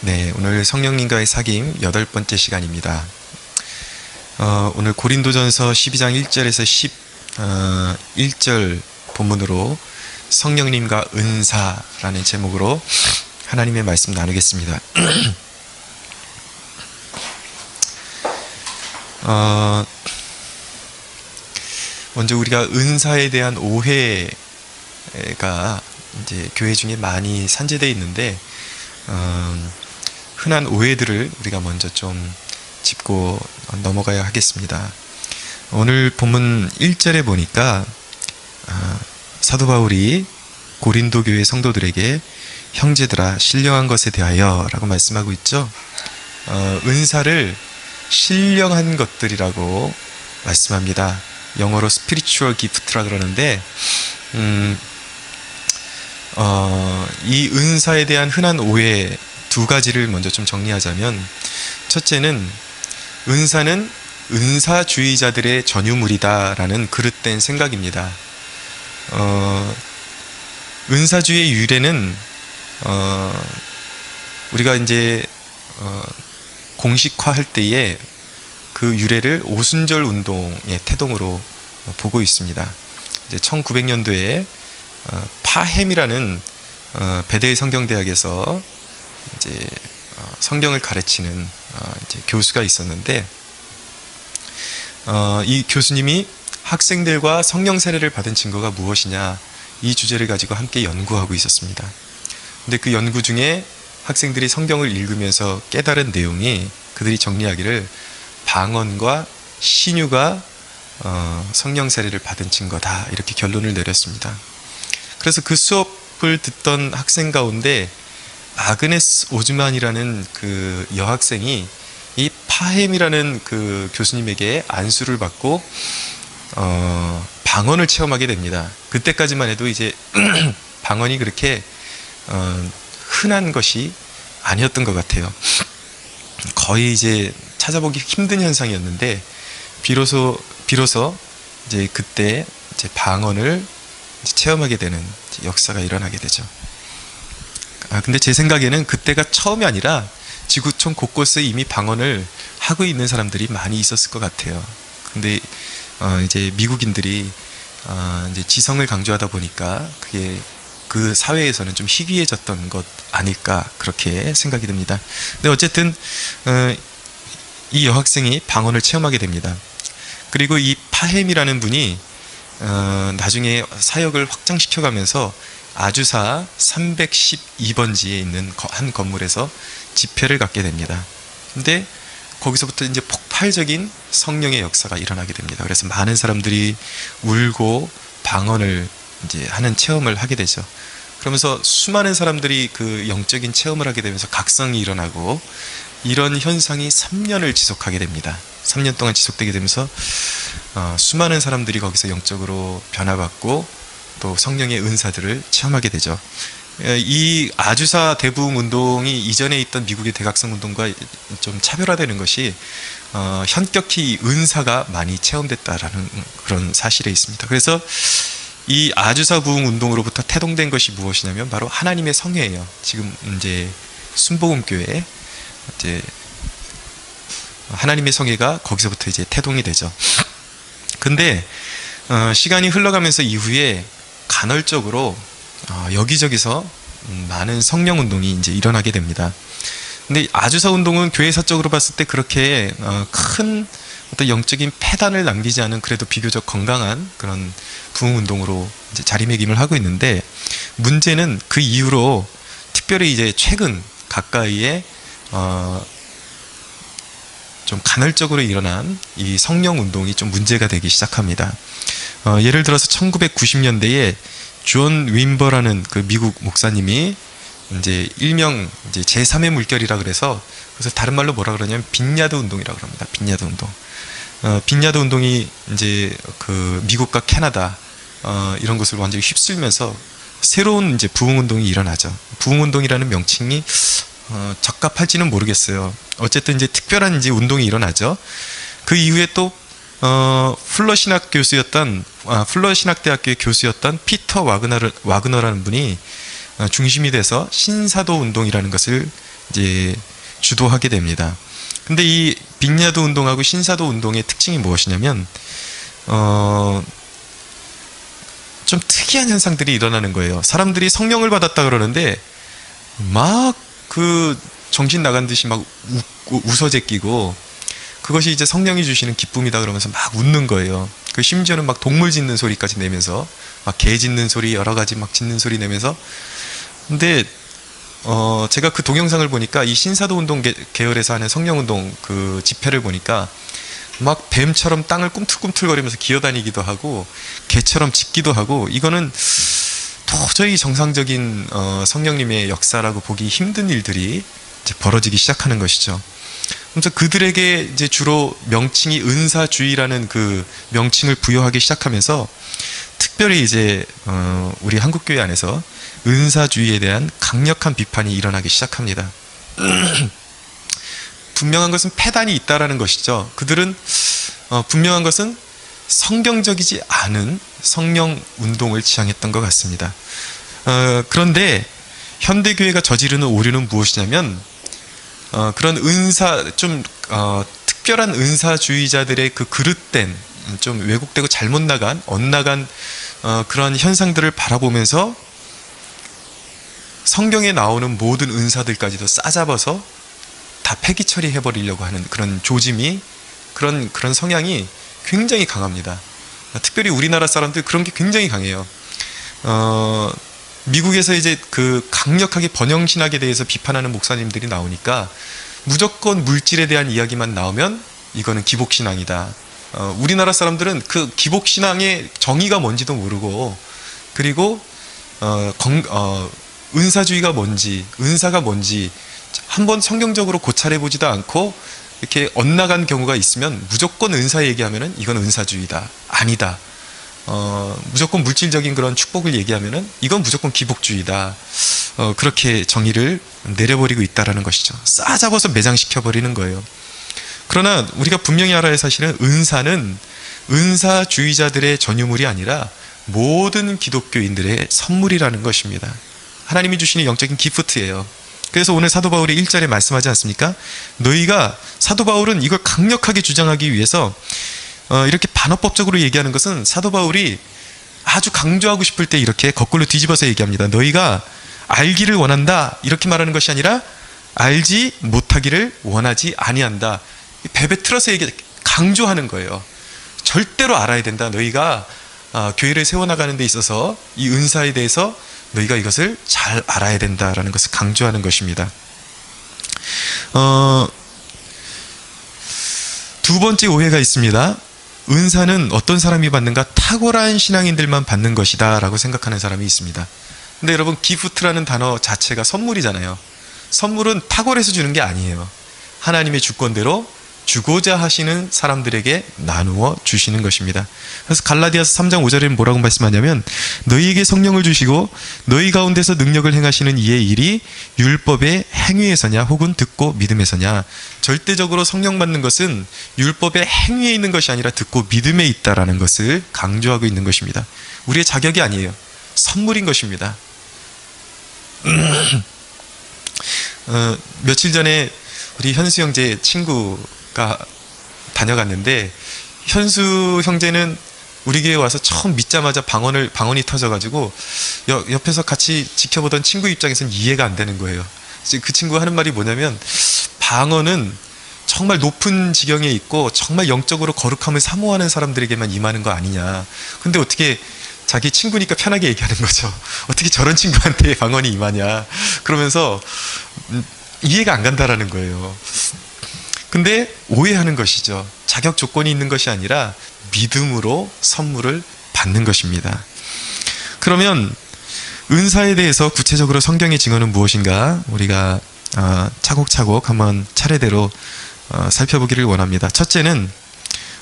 네, 오늘 성령님과의 사귐 8번째 시간입니다. 오늘 고린도전서 12장 1절에서 11절 본문으로 성령님과 은사라는 제목으로 하나님의 말씀 나누겠습니다. 먼저 우리가 은사에 대한 오해가 이제 교회 중에 많이 산재되어 있는데, 흔한 오해들을 우리가 먼저 좀 짚고 넘어가야 하겠습니다. 오늘 본문 1절에 보니까 사도 바울이 고린도 교회 성도들에게 형제들아 신령한 것에 대하여 라고 말씀하고 있죠. 은사를 신령한 것들이라고 말씀합니다. 영어로 spiritual gift라 그러는데, 이 은사에 대한 흔한 오해 두 가지를 먼저 좀 정리하자면, 첫째는 은사는 은사주의자들의 전유물이다라는 그릇된 생각입니다. 은사주의의 유래는 우리가 이제 공식화할 때에 그 유래를 오순절 운동의 태동으로 보고 있습니다. 이제 1900년도에 파햄이라는 베데의 성경대학에서 이제 성경을 가르치는 이제 교수가 있었는데, 이 교수님이 학생들과 성령 세례를 받은 증거가 무엇이냐, 이 주제를 가지고 함께 연구하고 있었습니다. 근데 그 연구 중에 학생들이 성경을 읽으면서 깨달은 내용이, 그들이 정리하기를 방언과 신유가 성령 세례를 받은 증거다, 이렇게 결론을 내렸습니다. 그래서 그 수업을 듣던 학생 가운데 아그네스 오즈만이라는 그 여학생이 이 파햄이라는 그 교수님에게 안수를 받고 방언을 체험하게 됩니다. 그때까지만 해도 이제 방언이 그렇게 흔한 것이 아니었던 것 같아요. 거의 이제 찾아보기 힘든 현상이었는데, 비로소 이제 그때 이제 방언을 이제 체험하게 되는 역사가 일어나게 되죠. 근데 제 생각에는 그때가 처음이 아니라 지구촌 곳곳에 이미 방언을 하고 있는 사람들이 많이 있었을 것 같아요. 근데 이제 미국인들이 이제 지성을 강조하다 보니까 그게 그 사회에서는 좀 희귀해졌던 것 아닐까, 그렇게 생각이 듭니다. 근데 어쨌든 이 여학생이 방언을 체험하게 됩니다. 그리고 이 파햄이라는 분이 나중에 사역을 확장시켜가면서 아주사 312번지에 있는 한 건물에서 집회를 갖게 됩니다. 근데 거기서부터 이제 폭발적인 성령의 역사가 일어나게 됩니다. 그래서 많은 사람들이 울고 방언을 이제 하는 체험을 하게 되죠. 그러면서 수많은 사람들이 그 영적인 체험을 하게 되면서 각성이 일어나고, 이런 현상이 3년을 지속하게 됩니다. 3년 동안 지속되게 되면서 수많은 사람들이 거기서 영적으로 변화받고 또 성령의 은사들을 체험하게 되죠. 이 아주사 대부흥 운동이 이전에 있던 미국의 대각성 운동과 좀 차별화되는 것이 현격히 은사가 많이 체험됐다라는 그런 사실에 있습니다. 그래서 이 아주사 부흥 운동으로부터 태동된 것이 무엇이냐면 바로 하나님의 성회예요. 지금 이제 순복음교회 이제 하나님의 성회가 거기서부터 이제 태동이 되죠. 근데 시간이 흘러가면서 이후에 간헐적으로 여기저기서 많은 성령 운동이 이제 일어나게 됩니다. 근데 아주사 운동은 교회사적으로 봤을 때 그렇게 큰 어떤 영적인 폐단을 남기지 않은, 그래도 비교적 건강한 그런 부흥 운동으로 이제 자리매김을 하고 있는데, 문제는 그 이후로 특별히 이제 최근 가까이에 좀 간헐적으로 일어난 이 성령 운동이 좀 문제가 되기 시작합니다. 예를 들어서 1990년대에 존 윈버라는 그 미국 목사님이 이제 일명 이제 제3의 물결이라 그래서 다른 말로 뭐라 그러냐면 빈야드 운동이라고 합니다. 빈야드 운동. 빈야드 운동이 이제 그 미국과 캐나다 이런 것을 완전히 휩쓸면서 새로운 이제 부흥 운동이 일어나죠. 부흥 운동이라는 명칭이 적합할지는 모르겠어요. 어쨌든 이제 특별한 이제 운동이 일어나죠. 그 이후에 또 플러 신학대학교의 교수였던 피터 와그너라는 분이 중심이 돼서 신사도 운동이라는 것을 이제 주도하게 됩니다. 근데 이 빅야드 운동하고 신사도 운동의 특징이 무엇이냐면 좀 특이한 현상들이 일어나는 거예요. 사람들이 성령을 받았다 그러는데 막 그 정신 나간 듯이 막 웃어 제끼고, 그것이 이제 성령이 주시는 기쁨이다 그러면서 막 웃는 거예요. 그 심지어는 막 동물 짖는 소리까지 내면서, 막 개 짖는 소리, 여러 가지 막 짖는 소리 내면서. 근데 제가 그 동영상을 보니까 이 신사도 운동 계열에서 하는 성령 운동 그 집회를 보니까 막 뱀처럼 땅을 꿈틀꿈틀거리면서 기어다니기도 하고 개처럼 짖기도 하고, 이거는 도저히 정상적인 성령님의 역사라고 보기 힘든 일들이 이제 벌어지기 시작하는 것이죠. 그래서 그들에게 이제 주로 명칭이 은사주의라는 그 명칭을 부여하기 시작하면서, 특별히 이제 우리 한국교회 안에서 은사주의에 대한 강력한 비판이 일어나기 시작합니다. 분명한 것은 폐단이 있다라는 것이죠. 그들은 분명한 것은 성경적이지 않은 성령 운동을 지향했던 것 같습니다. 그런데 현대교회가 저지르는 오류는 무엇이냐면, 그런 특별한 은사주의자들의 그 그릇된, 좀 왜곡되고 잘못 나간, 엇나간 그런 현상들을 바라보면서 성경에 나오는 모든 은사들까지도 싸잡아서 다 폐기 처리해버리려고 하는 그런 조짐이, 그런 성향이 굉장히 강합니다. 특별히 우리나라 사람들 그런 게 굉장히 강해요. 미국에서 이제 그 강력하게 번영신학에 대해서 비판하는 목사님들이 나오니까 무조건 물질에 대한 이야기만 나오면 이거는 기복신앙이다. 우리나라 사람들은 그 기복신앙의 정의가 뭔지도 모르고, 그리고 은사주의가 뭔지, 은사가 뭔지 한번 성경적으로 고찰해보지도 않고 이렇게 엇나간 경우가 있으면 무조건 은사 얘기하면은 이건 은사주의다, 아니다. 무조건 물질적인 그런 축복을 얘기하면은 이건 무조건 기복주의다. 그렇게 정의를 내려버리고 있다라는 것이죠. 싸잡아서 매장시켜버리는 거예요. 그러나 우리가 분명히 알아야 할 사실은 은사는 은사주의자들의 전유물이 아니라 모든 기독교인들의 선물이라는 것입니다. 하나님이 주시는 영적인 기프트예요. 그래서 오늘 사도 바울이 1절에 말씀하지 않습니까? 너희가, 사도 바울은 이걸 강력하게 주장하기 위해서 이렇게 반어법적으로 얘기하는 것은 사도 바울이 아주 강조하고 싶을 때 이렇게 거꾸로 뒤집어서 얘기합니다. 너희가 알기를 원한다, 이렇게 말하는 것이 아니라 알지 못하기를 원하지 아니한다. 베베 틀어서 강조하는 거예요. 절대로 알아야 된다. 너희가 교회를 세워나가는 데 있어서 이 은사에 대해서 너희가 이것을 잘 알아야 된다라는 것을 강조하는 것입니다. 두 번째 오해가 있습니다. 은사는 어떤 사람이 받는가? 탁월한 신앙인들만 받는 것이다 라고 생각하는 사람이 있습니다. 근데 여러분, 기프트라는 단어 자체가 선물이잖아요. 선물은 탁월해서 주는 게 아니에요. 하나님의 주권대로 주고자 하시는 사람들에게 나누어 주시는 것입니다. 그래서 갈라디아서 3장 5절에 뭐라고 말씀하냐면, 너희에게 성령을 주시고 너희 가운데서 능력을 행하시는 이의 일이 율법의 행위에서냐 혹은 듣고 믿음에서냐. 절대적으로 성령 받는 것은 율법의 행위에 있는 것이 아니라 듣고 믿음에 있다라는 것을 강조하고 있는 것입니다. 우리의 자격이 아니에요. 선물인 것입니다. 며칠 전에 우리 현수 형제 친구가 다녀갔는데, 현수 형제는 우리 교회 와서 처음 믿자마자 방언이 터져가지고 옆에서 같이 지켜보던 친구 입장에서는 이해가 안 되는 거예요. 그 친구가 하는 말이 뭐냐면, 방언은 정말 높은 지경에 있고 정말 영적으로 거룩함을 사모하는 사람들에게만 임하는 거 아니냐. 근데 어떻게 자기 친구니까 편하게 얘기하는 거죠. 어떻게 저런 친구한테 방언이 임하냐. 그러면서 이해가 안 간다라는 거예요. 근데 오해하는 것이죠. 자격 조건이 있는 것이 아니라 믿음으로 선물을 받는 것입니다. 그러면 은사에 대해서 구체적으로 성경의 증언은 무엇인가? 우리가 차곡차곡 한번 차례대로 살펴보기를 원합니다. 첫째는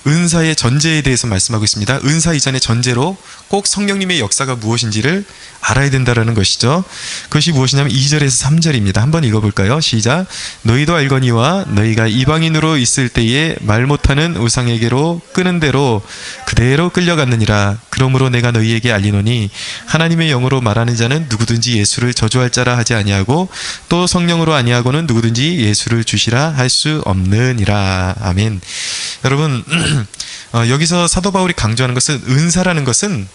은사의 전제에 대해서 말씀하고 있습니다. 은사 이전의 전제로 꼭 성령님의 역사가 무엇인지를 알아야 된다는 것이죠. 그것이 무엇이냐면 2절에서 3절입니다. 한번 읽어볼까요? 시작. 너희도 알거니와 너희가 이방인으로 있을 때에 말 못하는 우상에게로 끄는 대로 그대로 끌려갔느니라. 그러므로 내가 너희에게 알리노니 하나님의 영으로 말하는 자는 누구든지 예수를 저주할 자라 하지 아니하고 또 성령으로 아니하고는 누구든지 예수를 주시라 할 수 없느니라. 아멘. 여러분 여기서 사도 바울이 강조하는 것은 은사라는 것은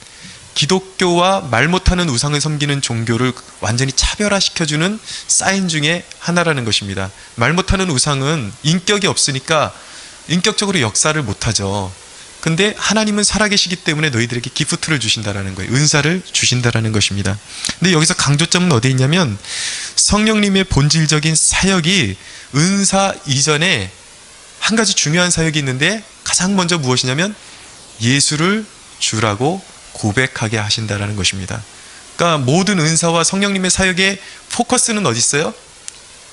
기독교와 말 못하는 우상을 섬기는 종교를 완전히 차별화시켜주는 사인 중에 하나라는 것입니다. 말 못하는 우상은 인격이 없으니까 인격적으로 역사를 못하죠. 근데 하나님은 살아계시기 때문에 너희들에게 기프트를 주신다라는 거예요. 은사를 주신다라는 것입니다. 근데 여기서 강조점은 어디에 있냐면 성령님의 본질적인 사역이 은사 이전에 한 가지 중요한 사역이 있는데 가장 먼저 무엇이냐면 예수를 주라고 고백하게 하신다라는 것입니다. 그러니까 모든 은사와 성령님의 사역의 포커스는 어디 있어요?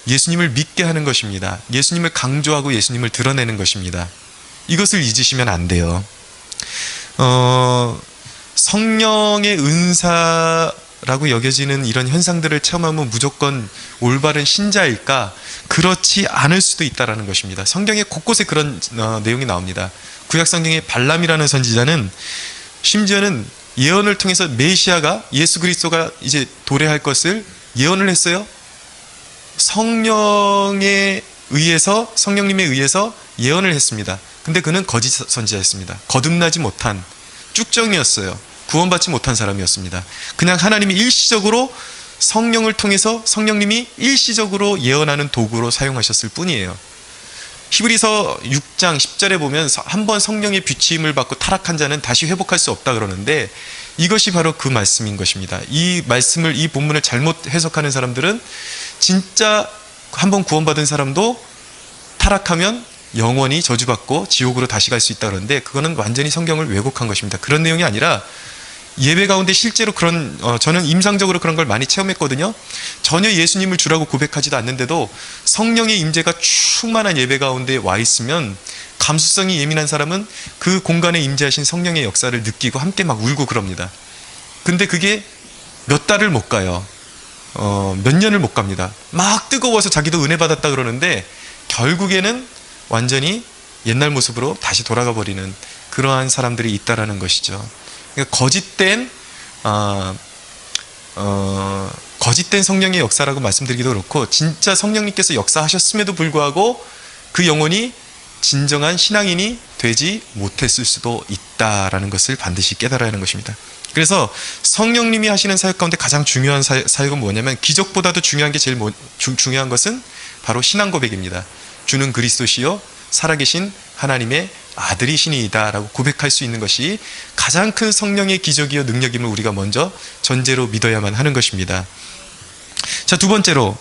예수님을 믿게 하는 것입니다. 예수님을 강조하고 예수님을 드러내는 것입니다. 이것을 잊으시면 안 돼요. 성령의 은사라고 여겨지는 이런 현상들을 체험하면 무조건 올바른 신자일까? 그렇지 않을 수도 있다는 것입니다. 성경에 곳곳에 그런 내용이 나옵니다. 구약 성경의 발람이라는 선지자는 심지어는 예언을 통해서 메시아가 예수 그리스도가 이제 도래할 것을 예언을 했어요. 성령님에 의해서 예언을 했습니다. 근데 그는 거짓 선지자였습니다. 거듭나지 못한 쭉정이었어요. 구원받지 못한 사람이었습니다. 그냥 하나님이 일시적으로 성령을 통해서 성령님이 일시적으로 예언하는 도구로 사용하셨을 뿐이에요. 히브리서 6장 10절에 보면 한번 성령의 비추임을 받고 타락한 자는 다시 회복할 수 없다 그러는데 이것이 바로 그 말씀인 것입니다. 이 말씀을, 이 본문을 잘못 해석하는 사람들은 진짜 한번 구원받은 사람도 타락하면 영원히 저주받고 지옥으로 다시 갈 수 있다 그러는데 그거는 완전히 성경을 왜곡한 것입니다. 그런 내용이 아니라 예배 가운데 실제로 그런 저는 임상적으로 그런 걸 많이 체험했거든요. 전혀 예수님을 주라고 고백하지도 않는데도 성령의 임재가 충만한 예배 가운데 와 있으면 감수성이 예민한 사람은 그 공간에 임재하신 성령의 역사를 느끼고 함께 막 울고 그럽니다. 근데 그게 몇 달을 못 가요. 몇 년을 못 갑니다. 막 뜨거워서 자기도 은혜 받았다 그러는데 결국에는 완전히 옛날 모습으로 다시 돌아가 버리는 그러한 사람들이 있다라는 것이죠. 그러니까 거짓된 성령의 역사라고 말씀드리기도 그렇고 진짜 성령님께서 역사하셨음에도 불구하고 그 영혼이 진정한 신앙인이 되지 못했을 수도 있다라는 것을 반드시 깨달아야 하는 것입니다. 그래서 성령님이 하시는 사역 가운데 가장 중요한 사역은 뭐냐면 기적보다도 중요한 게 중요한 것은 바로 신앙 고백입니다. 주는 그리스도시요 살아계신 하나님의 아들이시니이다 라고 고백할 수 있는 것이 가장 큰 성령의 기적이요 능력임을 우리가 먼저 전제로 믿어야만 하는 것입니다. 자, 두 번째로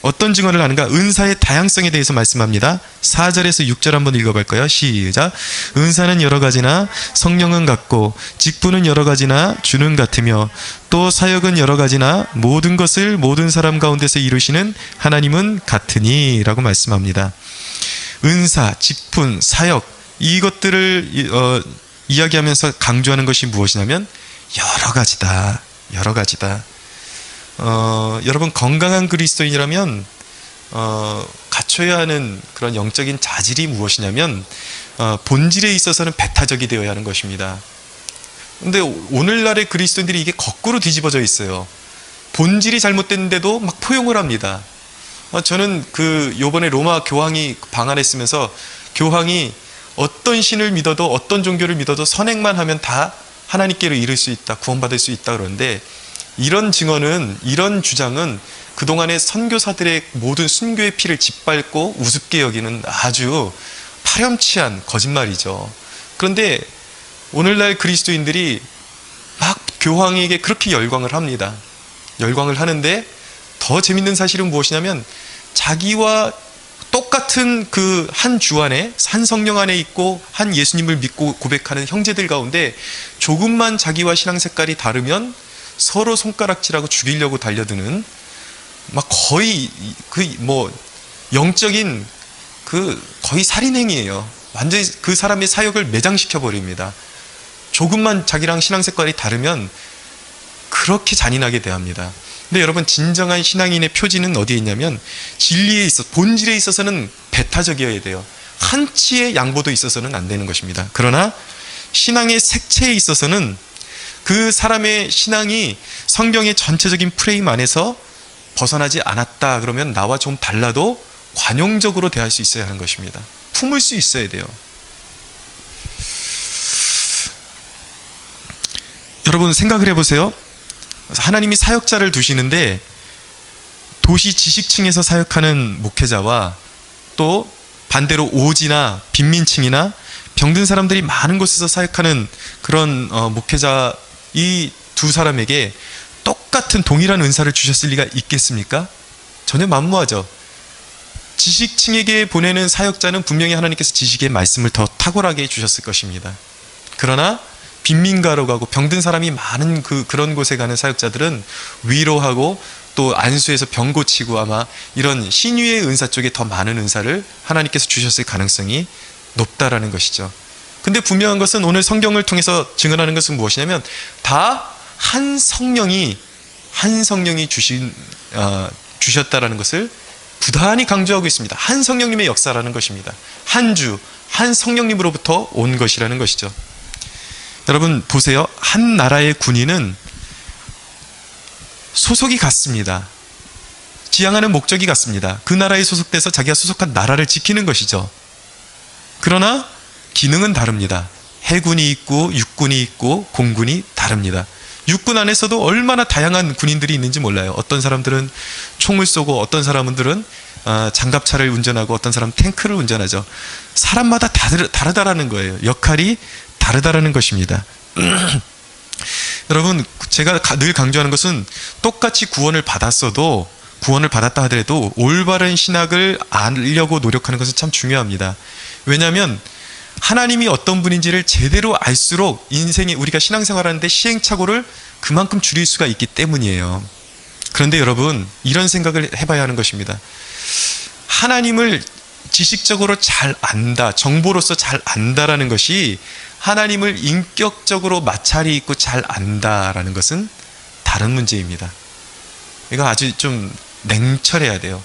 어떤 증언을 하는가? 은사의 다양성에 대해서 말씀합니다. 4절에서 6절 한번 읽어볼까요? 시작. 은사는 여러 가지나 성령은 같고 직분은 여러 가지나 주는 같으며 또 사역은 여러 가지나 모든 것을 모든 사람 가운데서 이루시는 하나님은 같으니 라고 말씀합니다. 은사, 직분, 사역 이것들을 이야기하면서 강조하는 것이 무엇이냐면 여러 가지다. 여러 가지다. 여러분 건강한 그리스도인이라면 갖춰야 하는 그런 영적인 자질이 무엇이냐면 본질에 있어서는 배타적이 되어야 하는 것입니다. 근데 오늘날의 그리스도인들이 이게 거꾸로 뒤집어져 있어요. 본질이 잘못됐는데도 막 포용을 합니다. 저는 요번에 로마 교황이 방한에 쓰면서 교황이 어떤 신을 믿어도 어떤 종교를 믿어도 선행만 하면 다 하나님께로 이를 수 있다, 구원받을 수 있다 그러는데 이런 증언은, 이런 주장은 그동안의 선교사들의 모든 순교의 피를 짓밟고 우습게 여기는 아주 파렴치한 거짓말이죠. 그런데 오늘날 그리스도인들이 막 교황에게 그렇게 열광을 합니다. 열광을 하는데 더 재밌는 사실은 무엇이냐면 자기와 똑같은 그 한 주 안에, 한 성령 안에 있고 한 예수님을 믿고 고백하는 형제들 가운데 조금만 자기와 신앙 색깔이 다르면 서로 손가락질하고 죽이려고 달려드는 막 거의 영적인 거의 살인행위예요. 완전히 그 사람의 사역을 매장시켜 버립니다. 조금만 자기랑 신앙생활이 다르면 그렇게 잔인하게 대합니다. 근데 여러분, 진정한 신앙인의 표지는 어디에 있냐면 진리에 있어, 본질에 있어서는 배타적이어야 돼요. 한치의 양보도 있어서는 안 되는 것입니다. 그러나 신앙의 색채에 있어서는 그 사람의 신앙이 성경의 전체적인 프레임 안에서 벗어나지 않았다 그러면 나와 좀 달라도 관용적으로 대할 수 있어야 하는 것입니다. 품을 수 있어야 돼요. 여러분, 생각을 해보세요. 하나님이 사역자를 두시는데 도시 지식층에서 사역하는 목회자와 또 반대로 오지나 빈민층이나 병든 사람들이 많은 곳에서 사역하는 그런 목회자, 이 두 사람에게 똑같은 동일한 은사를 주셨을 리가 있겠습니까? 전혀 만무하죠. 지식층에게 보내는 사역자는 분명히 하나님께서 지식의 말씀을 더 탁월하게 주셨을 것입니다. 그러나 빈민가로 가고 병든 사람이 많은 그런 곳에 가는 사역자들은 위로하고 또 안수해서 병 고치고 아마 이런 신유의 은사 쪽에 더 많은 은사를 하나님께서 주셨을 가능성이 높다라는 것이죠. 근데 분명한 것은 오늘 성경을 통해서 증언하는 것은 무엇이냐면 다 한 성령이 주셨다라는 것을 부단히 강조하고 있습니다. 한 성령님의 역사라는 것입니다. 한 주, 한 성령님으로부터 온 것이라는 것이죠. 여러분 보세요. 한 나라의 군인은 소속이 같습니다. 지향하는 목적이 같습니다. 그 나라에 소속돼서 자기가 소속한 나라를 지키는 것이죠. 그러나 기능은 다릅니다. 해군이 있고 육군이 있고 공군이 다릅니다. 육군 안에서도 얼마나 다양한 군인들이 있는지 몰라요. 어떤 사람들은 총을 쏘고 어떤 사람들은 장갑차를 운전하고 어떤 사람은 탱크를 운전하죠. 사람마다 다르다라는 거예요. 역할이 다르다라는 것입니다. 여러분, 제가 늘 강조하는 것은 똑같이 구원을 받았어도, 구원을 받았다 하더라도 올바른 신학을 알려고 노력하는 것은 참 중요합니다. 왜냐하면 하나님이 어떤 분인지를 제대로 알수록 인생에, 우리가 신앙생활하는데 시행착오를 그만큼 줄일 수가 있기 때문이에요. 그런데 여러분, 이런 생각을 해봐야 하는 것입니다. 하나님을 지식적으로 잘 안다, 정보로서 잘 안다라는 것이 하나님을 인격적으로 마찰이 있고 잘 안다라는 것은 다른 문제입니다. 이거 아주 좀 냉철해야 돼요.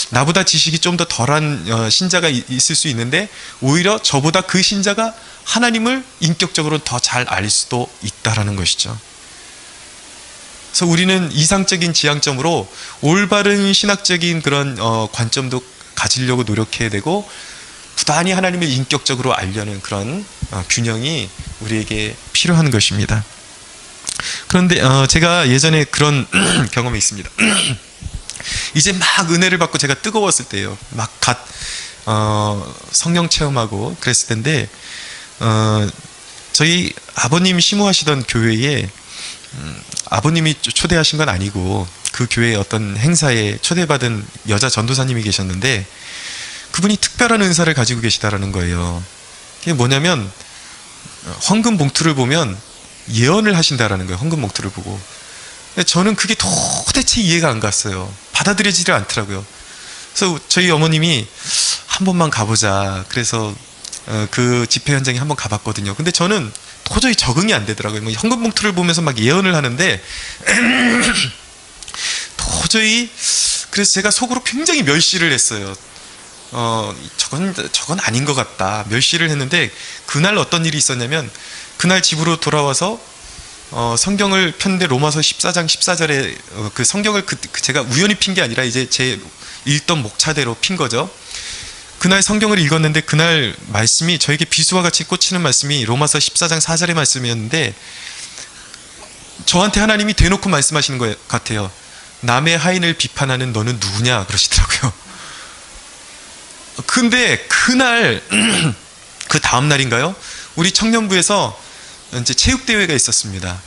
나보다 지식이 좀 더 덜한 신자가 있을 수 있는데 오히려 저보다 그 신자가 하나님을 인격적으로 더 잘 알 수도 있다라는 것이죠. 그래서 우리는 이상적인 지향점으로 올바른 신학적인 그런 관점도 가지려고 노력해야 되고 부단히 하나님을 인격적으로 알려는 그런 균형이 우리에게 필요한 것입니다. 그런데 제가 예전에 그런 경험이 있습니다. 이제 막 은혜를 받고 제가 뜨거웠을 때예요. 막 성령 체험하고 그랬을 텐데 저희 아버님 심호하시던 교회에 아버님이 초대하신 건 아니고 그 교회의 어떤 행사에 초대받은 여자 전도사님이 계셨는데 그분이 특별한 은사를 가지고 계시다라는 거예요. 그게 뭐냐면 헌금 봉투를 보면 예언을 하신다라는 거예요. 헌금 봉투를 보고. 근데 저는 그게 도대체 이해가 안 갔어요. 받아들여지질 않더라고요. 그래서 저희 어머님이 한 번만 가보자. 그래서 그 집회 현장에 한번 가봤거든요. 근데 저는 도저히 적응이 안 되더라고요. 뭐 헌금 봉투를 보면서 막 예언을 하는데 도저히, 그래서 제가 속으로 굉장히 멸시를 했어요. 저건 아닌 것 같다. 멸시를 했는데 그날 어떤 일이 있었냐면 그날 집으로 돌아와서 성경을 폈는데 로마서 14장 14절에 그 성경을 제가 우연히 핀 게 아니라 이제 제 읽던 목차대로 핀 거죠. 그날 성경을 읽었는데 그날 말씀이 저에게 비수와 같이 꽂히는 말씀이 로마서 14장 4절의 말씀이었는데 저한테 하나님이 대놓고 말씀하시는 것 같아요. 남의 하인을 비판하는 너는 누구냐 그러시더라고요. 근데 그날 그 다음 날인가요? 우리 청년부에서 이제 체육대회가 있었습니다.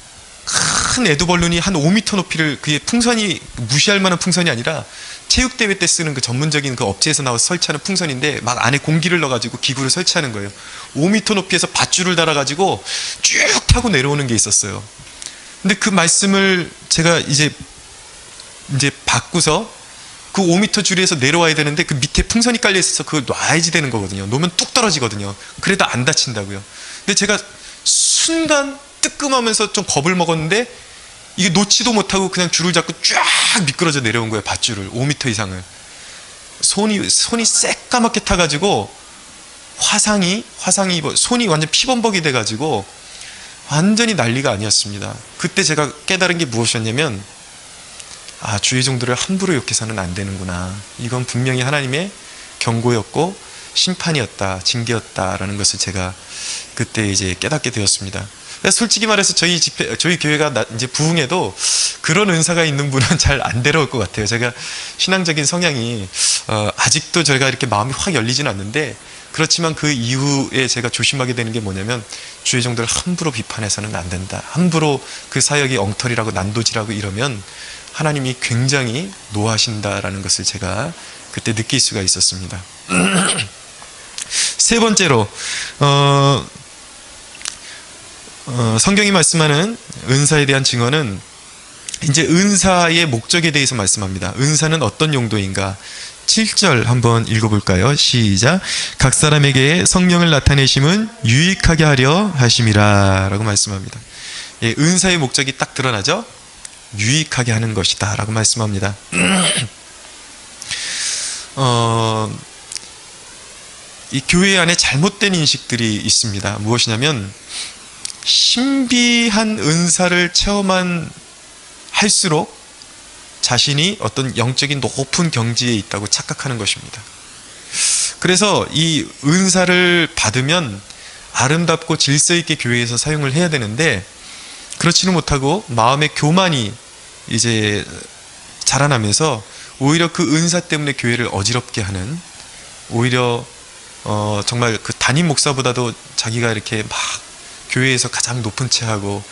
큰 에드벌룬이 한 5m 높이를, 그게 풍선이 무시할 만한 풍선이 아니라 체육대회 때 쓰는 그 전문적인 그 업체에서 나와서 설치하는 풍선인데 막 안에 공기를 넣어가지고 기구를 설치하는 거예요. 5m 높이에서 밧줄을 달아가지고 쭉 타고 내려오는 게 있었어요. 근데 그 말씀을 제가 이제 받고서 그 5m 줄에서 내려와야 되는데 그 밑에 풍선이 깔려 있어서 그걸 놔야지 되는 거거든요. 놓으면 뚝 떨어지거든요. 그래도 안 다친다고요. 근데 제가 순간 뜨끔하면서 좀 겁을 먹었는데 이게 놓지도 못하고 그냥 줄을 잡고 쫙 미끄러져 내려온 거예요. 밧줄을 5m 이상을. 손이 새까맣게 타가지고 화상이 손이 완전 피범벅이 돼가지고 완전히 난리가 아니었습니다. 그때 제가 깨달은 게 무엇이었냐면, 아, 주의 종들을 함부로 욕해서는 안 되는구나. 이건 분명히 하나님의 경고였고 심판이었다, 징계였다라는 것을 제가 그때 이제 깨닫게 되었습니다. 솔직히 말해서 저희 교회가 이제 부흥해도 그런 은사가 있는 분은 잘 안 데려올 것 같아요. 제가 신앙적인 성향이 아직도 저희가 이렇게 마음이 확 열리진 않는데, 그렇지만 그 이후에 제가 조심하게 되는 게 뭐냐면, 주의 종들을 함부로 비판해서는 안 된다. 함부로 그 사역이 엉터리라고 난도질하고 이러면 하나님이 굉장히 노하신다라는 것을 제가 그때 느낄 수가 있었습니다. 세 번째로 성경이 말씀하는 은사에 대한 증언은 이제 은사의 목적에 대해서 말씀합니다. 은사는 어떤 용도인가? 7절 한번 읽어볼까요? 시작. 각 사람에게 성령을 나타내심은 유익하게 하려 하심이라 라고 말씀합니다. 예, 은사의 목적이 딱 드러나죠? 유익하게 하는 것이다 라고 말씀합니다. 이 교회 안에 잘못된 인식들이 있습니다. 무엇이냐면, 신비한 은사를 체험한 할수록 자신이 어떤 영적인 높은 경지에 있다고 착각하는 것입니다. 그래서 이 은사를 받으면 아름답고 질서 있게 교회에서 사용을 해야 되는데, 그렇지는 못하고 마음의 교만이 이제 자라나면서 오히려 그 은사 때문에 교회를 어지럽게 하는, 오히려 정말 그 담임 목사보다도 자기가 이렇게 막 교회에서 가장 높은 채 하고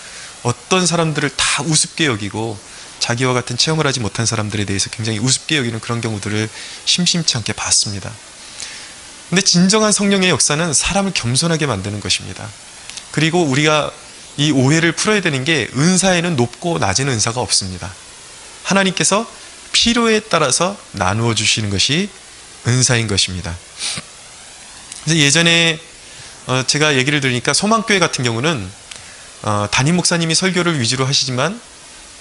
어떤 사람들을 다 우습게 여기고 자기와 같은 체험을 하지 못한 사람들에 대해서 굉장히 우습게 여기는 그런 경우들을 심심치 않게 봤습니다. 근데 진정한 성령의 역사는 사람을 겸손하게 만드는 것입니다. 그리고 우리가 이 오해를 풀어야 되는 게, 은사에는 높고 낮은 은사가 없습니다. 하나님께서 필요에 따라서 나누어 주시는 것이 은사인 것입니다. 그래서 예전에 제가 얘기를 들으니까 소망교회 같은 경우는 담임 목사님이 설교를 위주로 하시지만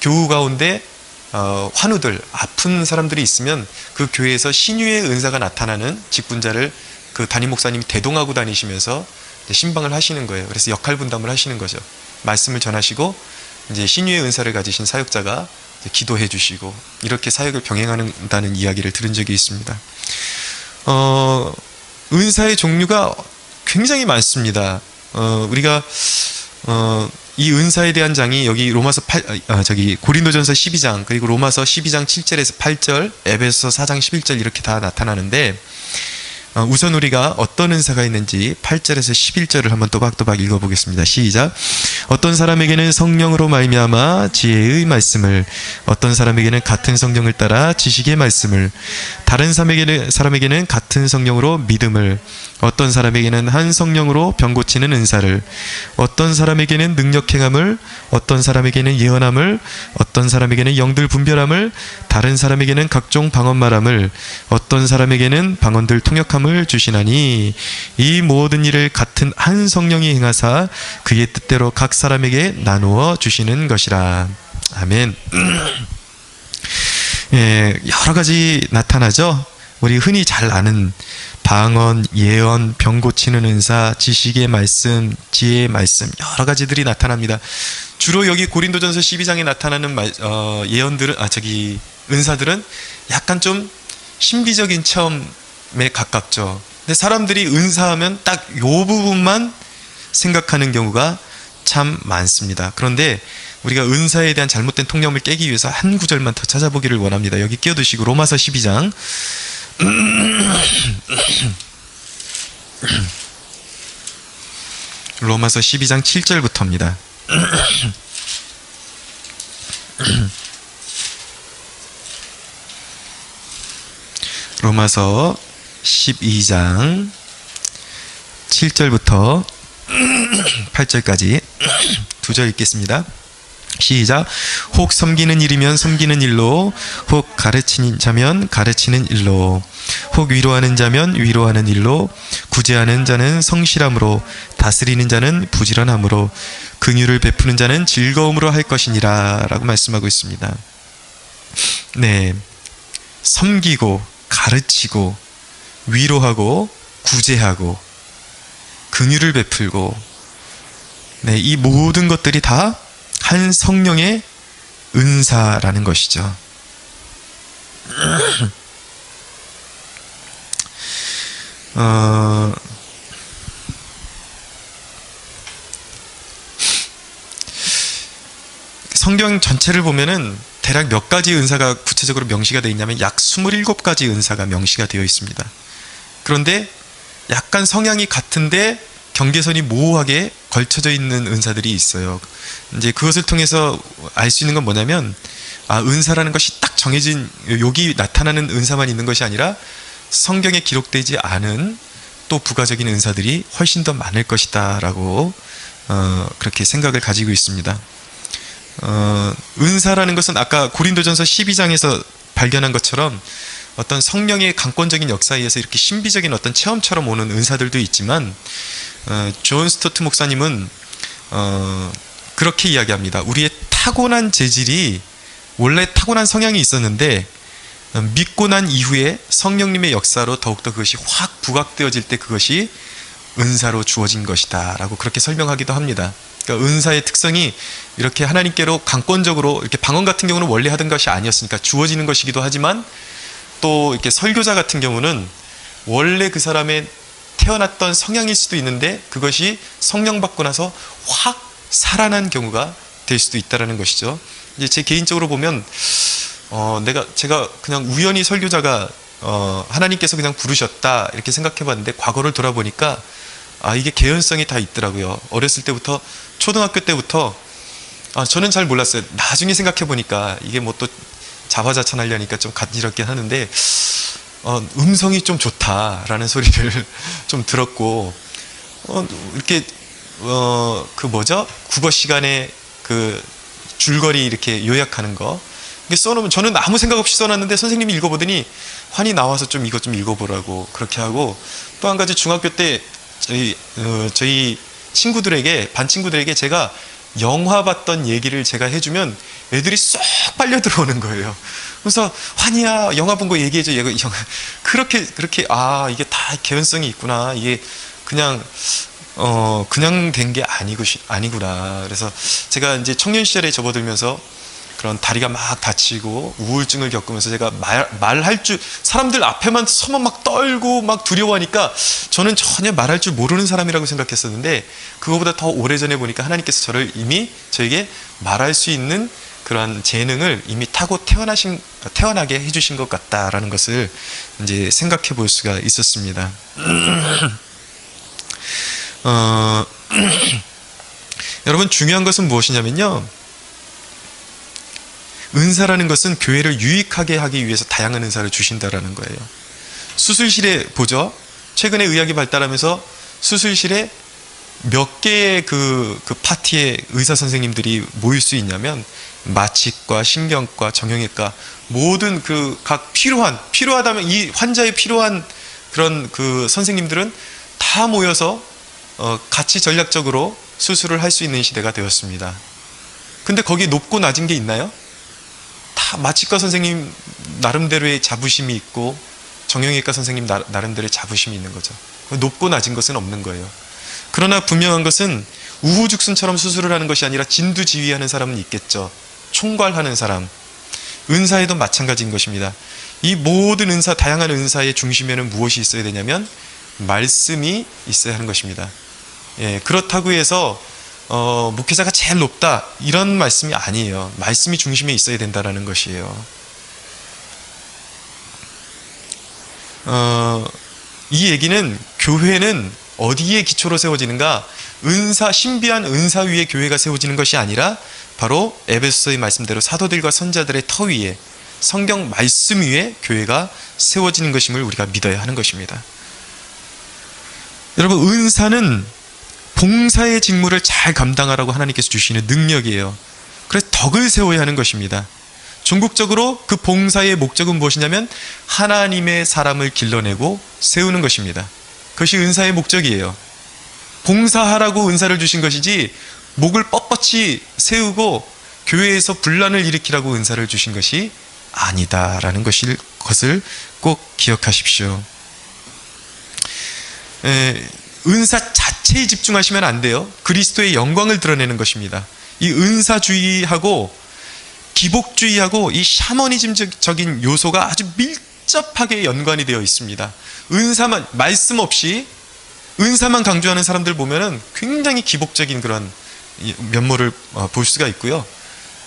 교우 가운데 환우들, 아픈 사람들이 있으면 그 교회에서 신유의 은사가 나타나는 직분자를 그 담임 목사님이 대동하고 다니시면서 신방을 하시는 거예요. 그래서 역할 분담을 하시는 거죠. 말씀을 전하시고 이제 신유의 은사를 가지신 사역자가 기도해 주시고, 이렇게 사역을 병행한다는 이야기를 들은 적이 있습니다. 은사의 종류가 굉장히 많습니다. 우리가 이 은사에 대한 장이 여기 고린도전서 12장, 그리고 로마서 12장 7절에서 8절, 에베소서 4장 11절 이렇게 다 나타나는데, 우선 우리가 어떤 은사가 있는지 8절에서 11절을 한번 또박또박 읽어보겠습니다. 시작. 어떤 사람에게는 성령으로 말미암아 지혜의 말씀을, 어떤 사람에게는 같은 성령을 따라 지식의 말씀을, 다른 사람에게는 같은 성령으로 믿음을, 어떤 사람에게는 한 성령으로 병 고치는 은사를, 어떤 사람에게는 능력 행함을, 어떤 사람에게는 예언함을, 어떤 사람에게는 영들 분별함을, 다른 사람에게는 각종 방언 말함을, 어떤 사람에게는 방언들 통역함을 주시나니, 이 모든 일을 같은 한 성령이 행하사 그의 뜻대로 각 사람에게 나누어 주시는 것이라. 아멘. 예, 여러 가지 나타나죠. 우리 흔히 잘 아는 방언, 예언, 병 고치는 은사, 지식의 말씀, 지혜의 말씀, 여러 가지들이 나타납니다. 주로 여기 고린도전서 12장에 나타나는 은사들은 약간 좀 신비적인 체험에 가깝죠. 근데 사람들이 은사하면 딱 이 부분만 생각하는 경우가 참 많습니다. 그런데 우리가 은사에 대한 잘못된 통념을 깨기 위해서 한 구절만 더 찾아보기를 원합니다. 여기 끼워두시고 로마서 12장 로마서 12장 7절부터입니다. 로마서 12장 7절부터 8절까지 두 절 읽겠습니다. 시작. 혹 섬기는 일이면 섬기는 일로, 혹 가르치는 자면 가르치는 일로, 혹 위로하는 자면 위로하는 일로, 구제하는 자는 성실함으로, 다스리는 자는 부지런함으로, 긍휼을 베푸는 자는 즐거움으로 할 것이니라 라고 말씀하고 있습니다. 네, 섬기고 가르치고 위로하고 구제하고 긍휼을 베풀고, 네, 이 모든 것들이 다 한 성령의 은사라는 것이죠. 성경 전체를 보면은 대략 몇 가지 은사가 구체적으로 명시가 되어 있냐면 약 27가지 은사가 명시가 되어 있습니다. 그런데 약간 성향이 같은데 경계선이 모호하게 걸쳐져 있는 은사들이 있어요. 이제 그것을 통해서 알 수 있는 건 뭐냐면, 은사라는 것이 딱 정해진 여기 나타나는 은사만 있는 것이 아니라 성경에 기록되지 않은 또 부가적인 은사들이 훨씬 더 많을 것이다 라고 그렇게 생각을 가지고 있습니다. 은사라는 것은 아까 고린도전서 12장에서 발견한 것처럼 어떤 성령의 강권적인 역사에 의해서 이렇게 신비적인 어떤 체험처럼 오는 은사들도 있지만, 존 스토트 목사님은 그렇게 이야기합니다. 우리의 타고난 재질이, 원래 타고난 성향이 있었는데 믿고 난 이후에 성령님의 역사로 더욱더 그것이 확 부각되어질 때 그것이 은사로 주어진 것이다 라고 그렇게 설명하기도 합니다. 그러니까 은사의 특성이 이렇게 하나님께로 강권적으로, 이렇게 방언 같은 경우는 원래 하던 것이 아니었으니까 주어지는 것이기도 하지만, 또 이렇게 설교자 같은 경우는 원래 그 사람의 태어났던 성향일 수도 있는데 그것이 성령 받고 나서 확 살아난 경우가 될 수도 있다는 것이죠. 이제 제 개인적으로 보면 제가 그냥 우연히 설교자가 하나님께서 그냥 부르셨다 이렇게 생각해 봤는데, 과거를 돌아보니까 이게 개연성이 다 있더라고요. 어렸을 때부터, 초등학교 때부터 저는 잘 몰랐어요. 나중에 생각해 보니까 이게 뭐 또 자화자찬하려니까 좀 간지럽긴 하는데, 음성이 좀 좋다라는 소리를 좀 들었고, 이렇게 국어 시간에 그 줄거리 이렇게 요약하는 거 이게 써놓으면, 저는 아무 생각 없이 써놨는데 선생님이 읽어보더니 환히 나와서 좀 이것 좀 읽어보라고 그렇게 하고, 또 한 가지 중학교 때 저희 친구들에게, 반 친구들에게 제가 영화 봤던 얘기를 제가 해주면 애들이 쏙 빨려 들어오는 거예요. 그래서 환희야 영화 본 거 얘기해줘. 그렇게 이게 다 개연성이 있구나. 이게 그냥 된 게 아니구나. 그래서 제가 이제 청년 시절에 접어들면서 그런 다리가 막 다치고 우울증을 겪으면서 제가 말할 줄, 사람들 앞에만 서면 막 떨고 막 두려워하니까 저는 전혀 말할 줄 모르는 사람이라고 생각했었는데, 그거보다 더 오래전에 보니까 하나님께서 저를 이미 저에게 말할 수 있는 그러한 재능을 이미 타고 태어나게 해주신 것 같다라는 것을 이제 생각해 볼 수가 있었습니다. 여러분, 중요한 것은 무엇이냐면요, 은사라는 것은 교회를 유익하게 하기 위해서 다양한 은사를 주신다라는 거예요. 수술실에 보죠. 최근에 의학이 발달하면서 수술실에 몇 개의 그 파티에 의사 선생님들이 모일 수 있냐면, 마취과, 신경과, 정형외과, 모든 각 필요하다면 이 환자에 필요한 그런 그 선생님들은 다 모여서 같이 전략적으로 수술을 할 수 있는 시대가 되었습니다. 근데 거기 높고 낮은 게 있나요? 다 마취과 선생님 나름대로의 자부심이 있고 정형외과 선생님 나름대로의 자부심이 있는 거죠. 높고 낮은 것은 없는 거예요. 그러나 분명한 것은 우후죽순처럼 수술을 하는 것이 아니라 진두지휘하는 사람은 있겠죠. 총괄하는 사람. 은사에도 마찬가지인 것입니다. 이 모든 은사, 다양한 은사의 중심에는 무엇이 있어야 되냐면 말씀이 있어야 하는 것입니다. 그렇다고 해서 목회자가 제일 높다 이런 말씀이 아니에요. 말씀이 중심에 있어야 된다는 것이에요. 이 얘기는 교회는 어디에 기초로 세워지는가? 신비한 은사 위에 교회가 세워지는 것이 아니라 바로 에베소서의 말씀대로 사도들과 선자들의 터 위에, 성경 말씀 위에 교회가 세워지는 것임을 우리가 믿어야 하는 것입니다. 여러분, 은사는 봉사의 직무를 잘 감당하라고 하나님께서 주시는 능력이에요. 그래서 덕을 세워야 하는 것입니다. 궁극적으로 그 봉사의 목적은 무엇이냐면 하나님의 사람을 길러내고 세우는 것입니다. 그것이 은사의 목적이에요. 봉사하라고 은사를 주신 것이지 목을 뻣뻣이 세우고 교회에서 분란을 일으키라고 은사를 주신 것이 아니다라는 것을 꼭 기억하십시오. 은사 자체에 집중하시면 안 돼요. 그리스도의 영광을 드러내는 것입니다. 이 은사주의하고 기복주의하고 이 샤머니즘적인 요소가 아주 밀접하게 연관이 되어 있습니다. 은사만, 말씀 없이 은사만 강조하는 사람들 보면은 굉장히 기복적인 그런 면모를 볼 수가 있고요.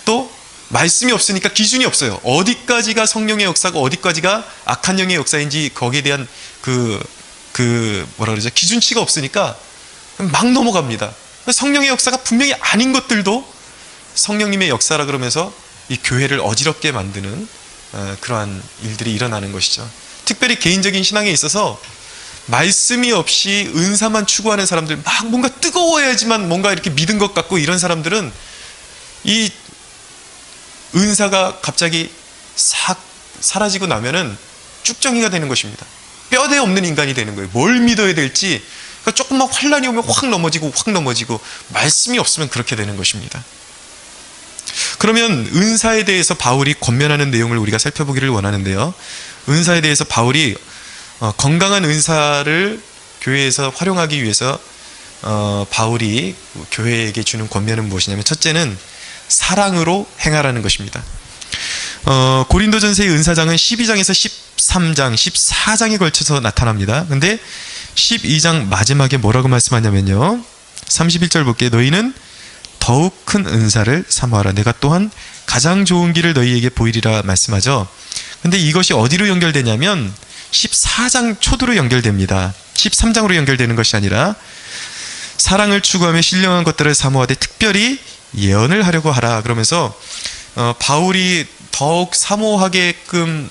또 말씀이 없으니까 기준이 없어요. 어디까지가 성령의 역사고 어디까지가 악한 영의 역사인지 거기에 대한 뭐라 그러죠? 기준치가 없으니까 막 넘어갑니다. 성령의 역사가 분명히 아닌 것들도 성령님의 역사라 그러면서 이 교회를 어지럽게 만드는 그러한 일들이 일어나는 것이죠. 특별히 개인적인 신앙에 있어서 말씀이 없이 은사만 추구하는 사람들, 막 뭔가 뜨거워야지만 뭔가 이렇게 믿은 것 같고 이런 사람들은 이 은사가 갑자기 싹 사라지고 나면은 쭉정이가 되는 것입니다. 뼈대 없는 인간이 되는 거예요. 뭘 믿어야 될지, 그러니까 조금만 환란이 오면 확 넘어지고 말씀이 없으면 그렇게 되는 것입니다. 그러면 은사에 대해서 바울이 권면하는 내용을 우리가 살펴보기를 원하는데요. 은사에 대해서 바울이 건강한 은사를 교회에서 활용하기 위해서 바울이 교회에게 주는 권면은 무엇이냐면, 첫째는 사랑으로 행하라는 것입니다. 고린도전서의 은사장은 12장에서 13장, 14장에 걸쳐서 나타납니다. 근데 12장 마지막에 뭐라고 말씀하냐면요, 31절 볼게요. 너희는 더욱 큰 은사를 사모하라. 내가 또한 가장 좋은 길을 너희에게 보이리라 말씀하죠. 근데 이것이 어디로 연결되냐면 14장 초두로 연결됩니다. 13장으로 연결되는 것이 아니라 사랑을 추구하며 신령한 것들을 사모하되 특별히 예언을 하려고 하라. 그러면서 바울이 더욱 사모하게끔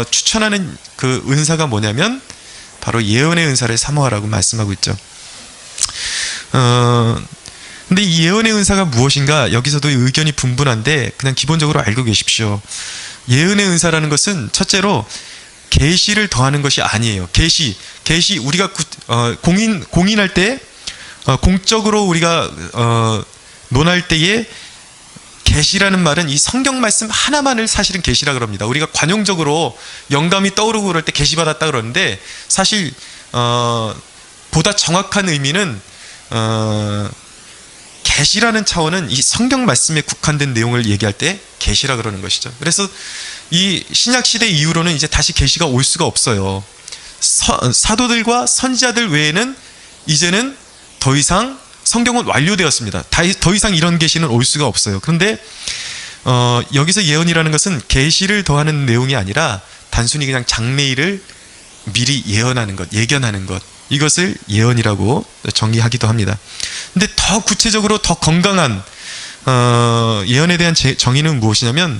추천하는 그 은사가 뭐냐면 바로 예언의 은사를 사모하라고 말씀하고 있죠. 근데 이 예언의 은사가 무엇인가, 여기서도 의견이 분분한데 그냥 기본적으로 알고 계십시오. 예언의 은사라는 것은 첫째로 계시를 더하는 것이 아니에요. 계시 우리가 공인할 때 공적으로 우리가 논할 때에 계시라는 말은 이 성경 말씀 하나만을 사실은 계시라 그럽니다. 우리가 관용적으로 영감이 떠오르고 그럴 때 계시 받았다 그러는데, 사실 보다 정확한 의미는 계시라는 차원은 이 성경 말씀에 국한된 내용을 얘기할 때 계시라 그러는 것이죠. 그래서 이 신약 시대 이후로는 이제 다시 계시가 올 수가 없어요. 사도들과 선지자들 외에는 이제는 더 이상 성경은 완료되었습니다. 더 이상 이런 계시는 올 수가 없어요. 그런데 여기서 예언이라는 것은 계시를 더하는 내용이 아니라 단순히 그냥 장래일을 미리 예언하는 것, 예견하는 것, 이것을 예언이라고 정의하기도 합니다. 근데 더 구체적으로 더 건강한 예언에 대한 정의는 무엇이냐면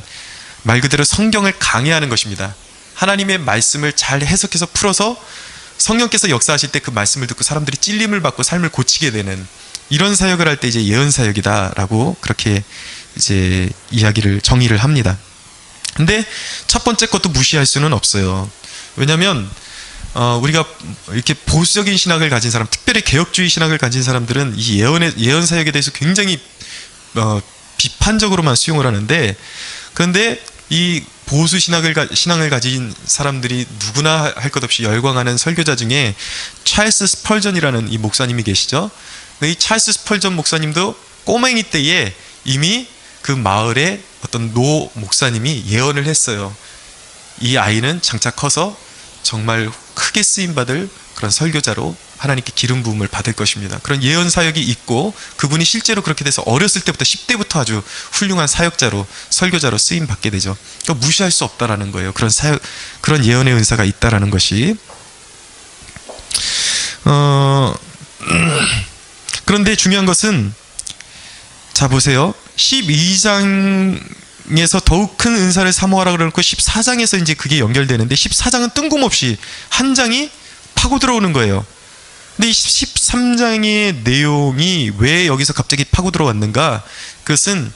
말 그대로 성경을 강해하는 것입니다. 하나님의 말씀을 잘 해석해서 풀어서 성령께서 역사하실 때 그 말씀을 듣고 사람들이 찔림을 받고 삶을 고치게 되는 이런 사역을 할 때 이제 예언 사역이다라고 그렇게 이제 정의를 합니다. 근데 첫 번째 것도 무시할 수는 없어요. 왜냐하면 우리가 이렇게 보수적인 신학을 가진 사람, 특별히 개혁주의 신학을 가진 사람들은 이 예언 사역에 대해서 굉장히 비판적으로만 수용을 하는데, 그런데 이 보수 신앙을 가진 사람들이 누구나 할 것 없이 열광하는 설교자 중에 찰스 스펄전이라는 이 목사님이 계시죠. 이 찰스 스펄전 목사님도 꼬맹이 때에 이미 그 마을에 어떤 노 목사님이 예언을 했어요. 이 아이는 장차 커서 정말 크게 쓰임받을 그런 설교자로 하나님께 기름 부음을 받을 것입니다. 그런 예언 사역이 있고, 그분이 실제로 그렇게 돼서 어렸을 때부터 10대부터 아주 훌륭한 사역자로, 설교자로 쓰임 받게 되죠. 그러니까 무시할 수 없다라는 거예요. 그런 예언의 은사가 있다라는 것이. 그런데 중요한 것은, 자 보세요. 12장에서 더욱 큰 은사를 사모하라 그러고 14장에서 이제 그게 연결되는데, 14장은 뜬금없이 한 장이 파고 들어오는 거예요. 근데 이 13장의 내용이 왜 여기서 갑자기 파고 들어왔는가? 그것은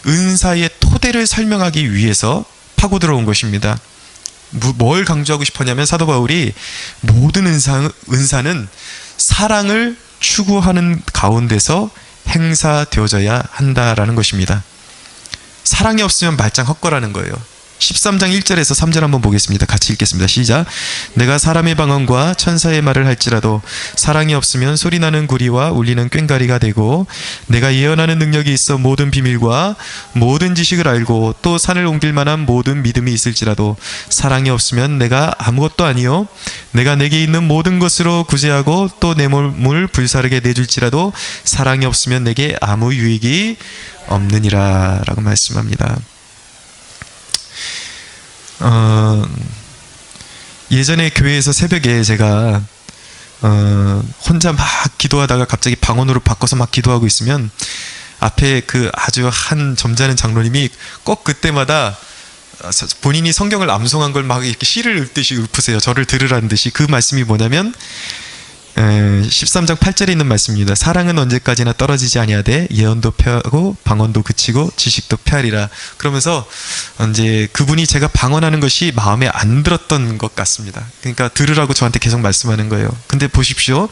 은사의 토대를 설명하기 위해서 파고 들어온 것입니다. 뭘 강조하고 싶었냐면 사도 바울이 모든 은사는 사랑을 추구하는 가운데서 행사되어져야 한다라는 것입니다. 사랑이 없으면 말짱 헛거라는 거예요. 13장 1절에서 3절 한번 보겠습니다. 같이 읽겠습니다. 시작. 내가 사람의 방언과 천사의 말을 할지라도 사랑이 없으면 소리나는 구리와 울리는 꽹과리가 되고, 내가 예언하는 능력이 있어 모든 비밀과 모든 지식을 알고 또 산을 옮길 만한 모든 믿음이 있을지라도 사랑이 없으면 내가 아무것도 아니요, 내가 내게 있는 모든 것으로 구제하고 또 내 몸을 불사르게 내줄지라도 사랑이 없으면 내게 아무 유익이 없느니라 라고 말씀합니다. 예전에 교회에서 새벽에 제가 혼자 막 기도하다가 갑자기 방언으로 바꿔서 막 기도하고 있으면 앞에 그 아주 한 점잖은 장로님이 꼭 그때마다 본인이 성경을 암송한 걸 막 이렇게 시를 읊듯이 읊으세요. 저를 들으라는 듯이. 그 말씀이 뭐냐면 13장 8절에 있는 말씀입니다. 사랑은 언제까지나 떨어지지 아니하되 예언도 폐하고 방언도 그치고 지식도 폐하리라. 그러면서 이제 그분이 제가 방언하는 것이 마음에 안 들었던 것 같습니다. 그러니까 들으라고 저한테 계속 말씀하는 거예요. 근데 보십시오.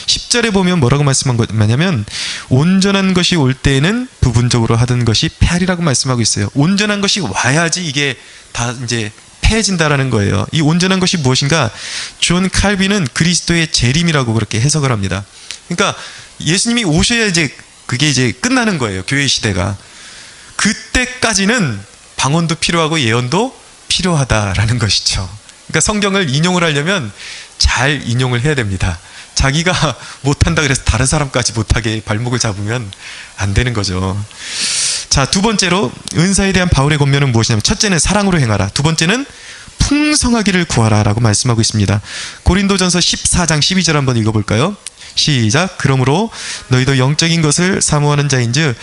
10절에 보면 뭐라고 말씀한 거냐면 온전한 것이 올 때에는 부분적으로 하던 것이 폐하리라고 말씀하고 있어요. 온전한 것이 와야지 이게 다 이제 해진다라는 거예요. 이 온전한 것이 무엇인가? 존 칼빈은 그리스도의 재림이라고 그렇게 해석을 합니다. 그러니까 예수님이 오셔야 이제 그게 이제 끝나는 거예요. 교회 시대가. 그때까지는 방언도 필요하고 예언도 필요하다라는 것이죠. 그러니까 성경을 인용을 하려면 잘 인용을 해야 됩니다. 자기가 못한다 그래서 다른 사람까지 못하게 발목을 잡으면 안 되는 거죠. 자, 두 번째로 은사에 대한 바울의 권면은 무엇이냐면, 첫째는 사랑으로 행하라, 두 번째는 풍성하기를 구하라 라고 말씀하고 있습니다. 고린도전서 14장 12절 한번 읽어볼까요? 시작. 그러므로 너희도 영적인 것을 사모하는 자인즉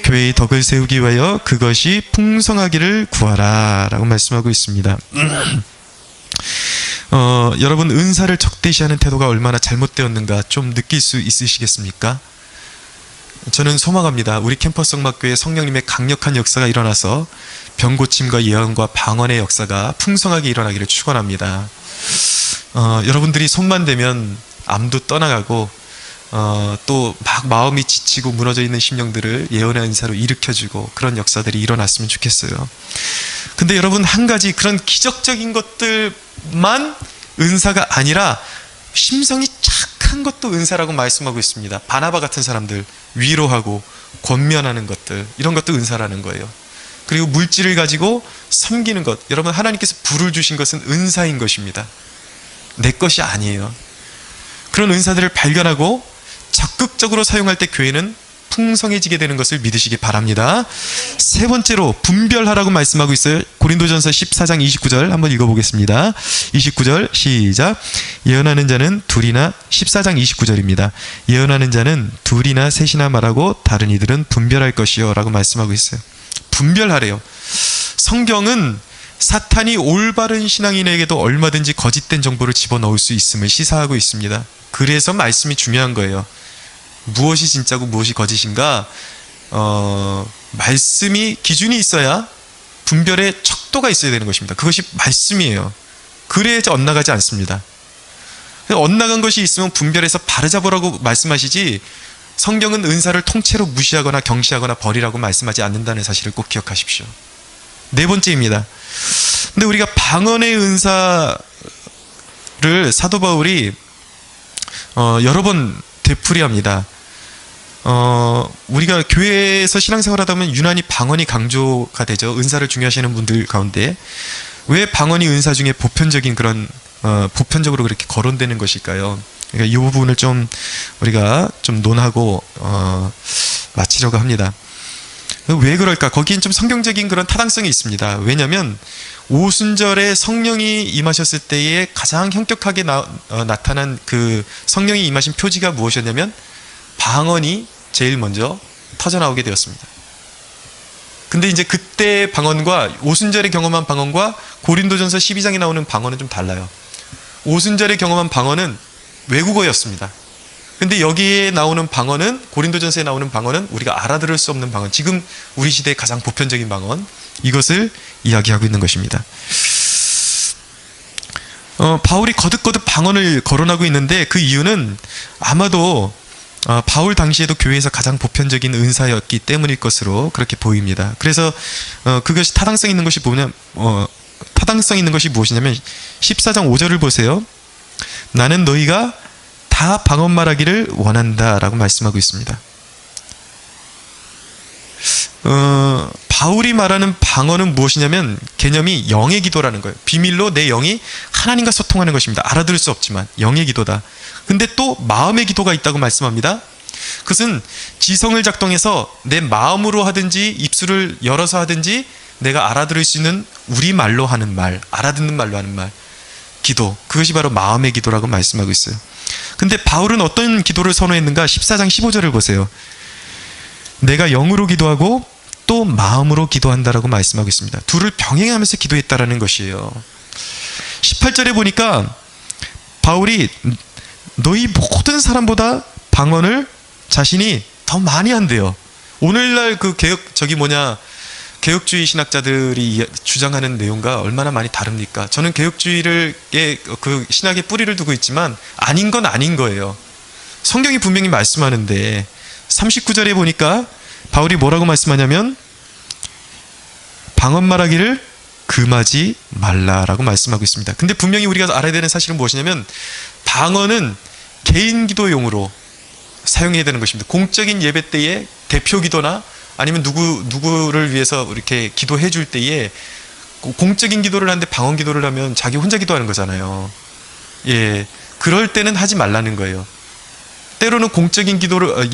교회의 덕을 세우기 위하여 그것이 풍성하기를 구하라 라고 말씀하고 있습니다. 여러분, 은사를 적대시하는 태도가 얼마나 잘못되었는가 좀 느낄 수 있으시겠습니까? 저는 소망합니다. 우리 캠퍼스 성막교회 성령님의 강력한 역사가 일어나서 병고침과 예언과 방언의 역사가 풍성하게 일어나기를 축원합니다. 여러분들이 손만 대면 암도 떠나가고 또 막 마음이 지치고 무너져 있는 심령들을 예언의 은사로 일으켜주고 그런 역사들이 일어났으면 좋겠어요. 근데 여러분, 한 가지 그런 기적적인 것들만 은사가 아니라 심성이 착한 것도 은사라고 말씀하고 있습니다. 바나바 같은 사람들 위로하고 권면하는 것들, 이런 것도 은사라는 거예요. 그리고 물질을 가지고 섬기는 것, 여러분, 하나님께서 부를 주신 것은 은사인 것입니다. 내 것이 아니에요. 그런 은사들을 발견하고 적극적으로 사용할 때 교회는 풍성해지게 되는 것을 믿으시기 바랍니다. 세 번째로 분별하라고 말씀하고 있어요. 고린도전서 14장 29절 한번 읽어보겠습니다. 29절 시작. 예언하는 자는 둘이나, 14장 29절입니다. 예언하는 자는 둘이나 셋이나 말하고 다른 이들은 분별할 것이요 라고 말씀하고 있어요. 분별하래요. 성경은 사탄이 올바른 신앙인에게도 얼마든지 거짓된 정보를 집어넣을 수 있음을 시사하고 있습니다. 그래서 말씀이 중요한 거예요. 무엇이 진짜고 무엇이 거짓인가? 말씀이 기준이 있어야 분별의 척도가 있어야 되는 것입니다. 그것이 말씀이에요. 그래야지 엇나가지 않습니다. 엇나간 것이 있으면 분별해서 바로잡으라고 말씀하시지, 성경은 은사를 통째로 무시하거나 경시하거나 버리라고 말씀하지 않는다는 사실을 꼭 기억하십시오. 네 번째입니다. 근데 우리가 방언의 은사를 사도 바울이 여러 번 되풀이합니다. 우리가 교회에서 신앙생활 하다 보면 유난히 방언이 강조가 되죠. 은사를 중요하시는 분들 가운데. 왜 방언이 은사 중에 보편적인 그런 보편적으로 그렇게 거론되는 것일까요? 그러니까 이 부분을 좀 우리가 좀 논하고 마치려고 합니다. 왜 그럴까? 거기엔 좀 성경적인 그런 타당성이 있습니다. 왜냐하면 오순절에 성령이 임하셨을 때에 가장 현격하게 나타난 그 성령이 임하신 표지가 무엇이었냐면 방언이 제일 먼저 터져나오게 되었습니다. 근데 이제 그때 방언과 오순절에 경험한 방언과 고린도전서 12장에 나오는 방언은 좀 달라요. 오순절에 경험한 방언은 외국어였습니다. 근데 여기에 나오는 방언은, 고린도전서에 나오는 방언은 우리가 알아들을 수 없는 방언, 지금 우리 시대의 가장 보편적인 방언, 이것을 이야기하고 있는 것입니다. 바울이 거듭거듭 방언을 거론하고 있는데 그 이유는 아마도 바울 당시에도 교회에서 가장 보편적인 은사였기 때문일 것으로 그렇게 보입니다. 그래서 그것이 타당성 있는 것이 타당성 있는 것이 무엇이냐면 14장 5절을 보세요. 나는 너희가 다 방언 말하기를 원한다 라고 말씀하고 있습니다. 바울이 말하는 방언은 무엇이냐면 개념이 영의 기도라는 거예요. 비밀로 내 영이 하나님과 소통하는 것입니다. 알아들을 수 없지만 영의 기도다. 근데 또 마음의 기도가 있다고 말씀합니다. 그것은 지성을 작동해서 내 마음으로 하든지 입술을 열어서 하든지 내가 알아들을 수 있는 우리말로 하는 말, 알아듣는 말로 하는 말, 기도, 그것이 바로 마음의 기도라고 말씀하고 있어요. 근데 바울은 어떤 기도를 선호했는가? 14장 15절을 보세요. 내가 영으로 기도하고 또 마음으로 기도한다라고 말씀하고 있습니다. 둘을 병행하면서 기도했다라는 것이에요. 18절에 보니까 바울이 너희 모든 사람보다 방언을 자신이 더 많이 한대요. 오늘날 그 개혁주의 신학자들이 주장하는 내용과 얼마나 많이 다릅니까? 저는 개혁주의의 그 신학의 뿌리를 두고 있지만 아닌 건 아닌 거예요. 성경이 분명히 말씀하는데 39절에 보니까 바울이 뭐라고 말씀하냐면 방언 말하기를 금하지 말라라고 말씀하고 있습니다. 근데 분명히 우리가 알아야 되는 사실은 무엇이냐면 방언은 개인 기도용으로 사용해야 되는 것입니다. 공적인 예배 때에 대표 기도나 아니면 누구를 위해서 이렇게 기도해 줄 때에 공적인 기도를 하는데 방언 기도를 하면 자기 혼자 기도하는 거잖아요. 예, 그럴 때는 하지 말라는 거예요. 때로는 공적인 기도를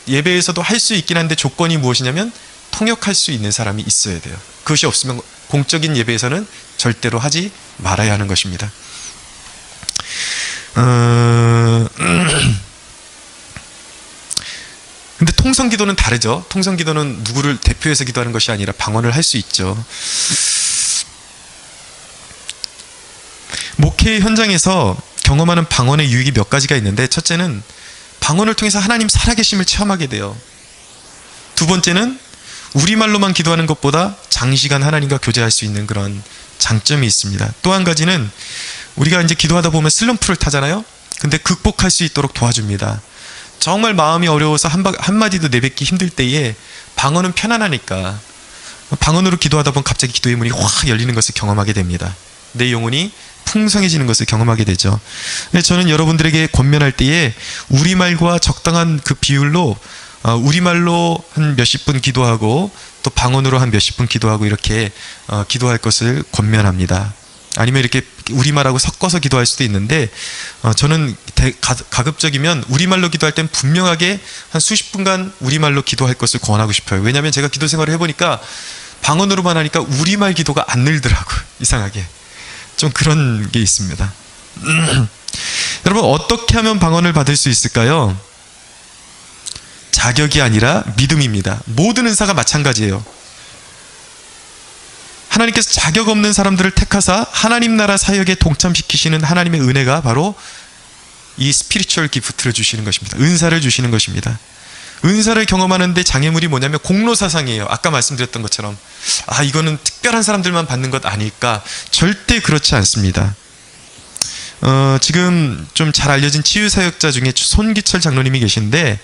예배에서도 할 수 있긴 한데 조건이 무엇이냐면 통역할 수 있는 사람이 있어야 돼요. 그것이 없으면 공적인 예배에서는 절대로 하지 말아야 하는 것입니다. 근데 통성 기도는 다르죠. 통성 기도는 누구를 대표해서 기도하는 것이 아니라 방언을 할 수 있죠. 목회 현장에서 경험하는 방언의 유익이 몇 가지가 있는데, 첫째는 방언을 통해서 하나님 살아계심을 체험하게 돼요. 두 번째는 우리말로만 기도하는 것보다 장시간 하나님과 교제할 수 있는 그런 장점이 있습니다. 또 한 가지는 우리가 이제 기도하다 보면 슬럼프를 타잖아요. 근데 극복할 수 있도록 도와줍니다. 정말 마음이 어려워서 한마디도 내뱉기 힘들 때에 방언은 편안하니까 방언으로 기도하다 보면 갑자기 기도의 문이 확 열리는 것을 경험하게 됩니다. 내 영혼이 풍성해지는 것을 경험하게 되죠. 저는 여러분들에게 권면할 때에 우리말과 적당한 그 비율로 우리말로 한 몇십 분 기도하고 또 방언으로 한 몇십 분 기도하고 이렇게 기도할 것을 권면합니다. 아니면 이렇게 우리말하고 섞어서 기도할 수도 있는데 저는 가급적이면 우리말로 기도할 땐 분명하게 한 수십 분간 우리말로 기도할 것을 권하고 싶어요. 왜냐하면 제가 기도 생활을 해보니까 방언으로만 하니까 우리말 기도가 안 늘더라고요. 이상하게. 좀 그런 게 있습니다. 여러분, 어떻게 하면 방언을 받을 수 있을까요? 자격이 아니라 믿음입니다. 모든 은사가 마찬가지예요. 하나님께서 자격 없는 사람들을 택하사 하나님 나라 사역에 동참시키시는 하나님의 은혜가 바로 이 스피리추얼 기프트를 주시는 것입니다. 은사를 주시는 것입니다. 은사를 경험하는데 장애물이 뭐냐면 공로사상이에요. 아까 말씀드렸던 것처럼 이거는 특별한 사람들만 받는 것 아닐까? 절대 그렇지 않습니다. 지금 좀 잘 알려진 치유사역자 중에 손기철 장로님이 계신데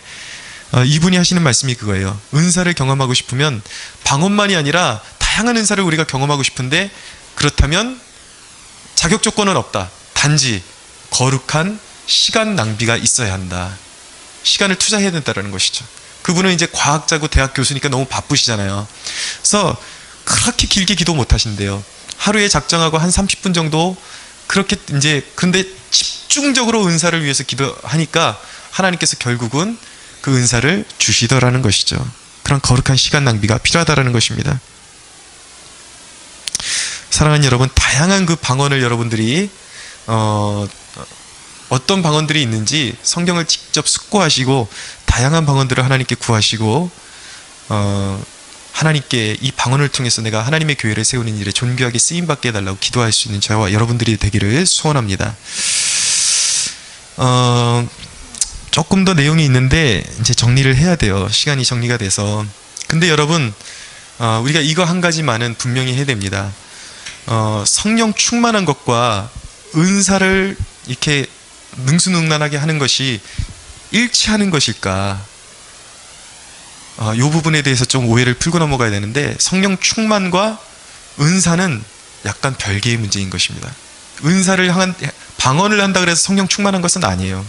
이분이 하시는 말씀이 그거예요. 은사를 경험하고 싶으면 방언만이 아니라 다양한 은사를 우리가 경험하고 싶은데, 그렇다면 자격 조건은 없다. 단지 거룩한 시간 낭비가 있어야 한다. 시간을 투자해야 된다는 것이죠. 그분은 이제 과학자고 대학 교수니까 너무 바쁘시잖아요. 그래서 그렇게 길게 기도 못 하신대요. 하루에 작정하고 한 30분 정도 그렇게 근데 집중적으로 은사를 위해서 기도하니까 하나님께서 결국은 그 은사를 주시더라는 것이죠. 그런 거룩한 시간 낭비가 필요하다라는 것입니다. 사랑하는 여러분, 다양한 그 방언을 여러분들이 어떤 방언들이 있는지 성경을 직접 숙고하시고 다양한 방언들을 하나님께 구하시고 하나님께 이 방언을 통해서 내가 하나님의 교회를 세우는 일에 존귀하게 쓰임받게 해달라고 기도할 수 있는 저와 여러분들이 되기를 소원합니다. 조금 더 내용이 있는데 이제 정리를 해야 돼요. 시간이 정리가 돼서. 근데 여러분, 우리가 이거 한 가지만은 분명히 해야 됩니다. 성령 충만한 것과 은사를 이렇게 능수능란하게 하는 것이 일치하는 것일까? 이 부분에 대해서 좀 오해를 풀고 넘어가야 되는데, 성령 충만과 은사는 약간 별개의 문제인 것입니다. 은사를 향한 방언을 한다 그래서 성령 충만한 것은 아니에요.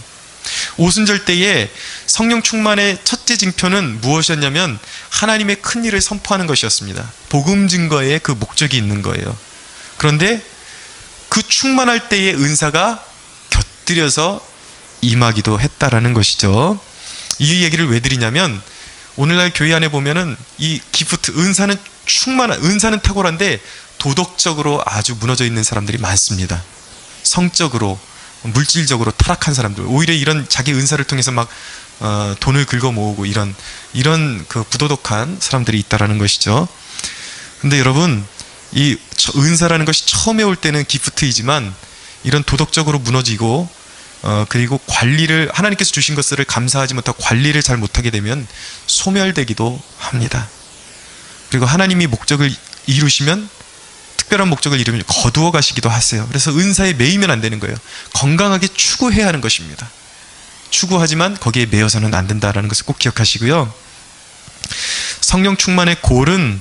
오순절 때에 성령 충만의 첫째 징표는 무엇이었냐면 하나님의 큰 일을 선포하는 것이었습니다. 복음 증거에 그 목적이 있는 거예요. 그런데 그 충만할 때의 은사가 곁들여서 임하기도 했다라는 것이죠. 이 얘기를 왜 드리냐면, 오늘날 교회 안에 보면은 이 기프트, 은사는 은사는 탁월한데 도덕적으로 아주 무너져 있는 사람들이 많습니다. 성적으로, 물질적으로 타락한 사람들, 오히려 이런 자기 은사를 통해서 막 돈을 긁어 모으고 이런 그 부도덕한 사람들이 있다라는 것이죠. 근데 여러분, 이 은사라는 것이 처음에 올 때는 기프트이지만 이런 도덕적으로 무너지고 그리고 관리를, 하나님께서 주신 것을 감사하지 못하고 관리를 잘 못하게 되면 소멸되기도 합니다. 그리고 하나님이 목적을 이루시면, 특별한 목적을 이루면 거두어 가시기도 하세요. 그래서 은사에 매이면 안 되는 거예요. 건강하게 추구해야 하는 것입니다. 추구하지만 거기에 매여서는 안 된다는 것을 꼭 기억하시고요. 성령 충만의 골은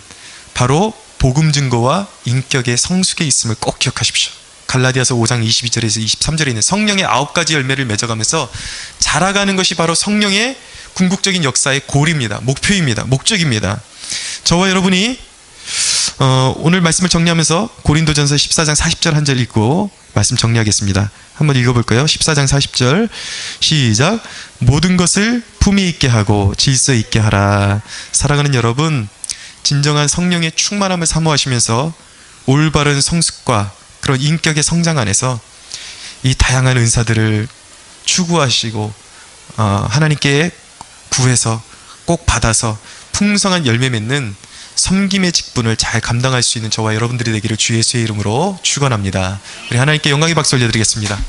바로 복음 증거와 인격의 성숙에 있음을 꼭 기억하십시오. 갈라디아서 5장 22절에서 23절에 있는 성령의 9가지 열매를 맺어가면서 자라가는 것이 바로 성령의 궁극적인 역사의 골입니다. 목표입니다. 목적입니다. 저와 여러분이 오늘 말씀을 정리하면서 고린도전서 14장 40절 한 절 읽고 말씀 정리하겠습니다. 한번 읽어볼까요? 14장 40절 시작. 모든 것을 품위 있게 하고 질서 있게 하라. 사랑하는 여러분, 진정한 성령의 충만함을 사모하시면서 올바른 성숙과 그런 인격의 성장 안에서 이 다양한 은사들을 추구하시고 하나님께 구해서 꼭 받아서 풍성한 열매 맺는 섬김의 직분을 잘 감당할 수 있는 저와 여러분들이 되기를 주 예수의 이름으로 축원합니다. 우리 하나님께 영광의 박수 올려드리겠습니다.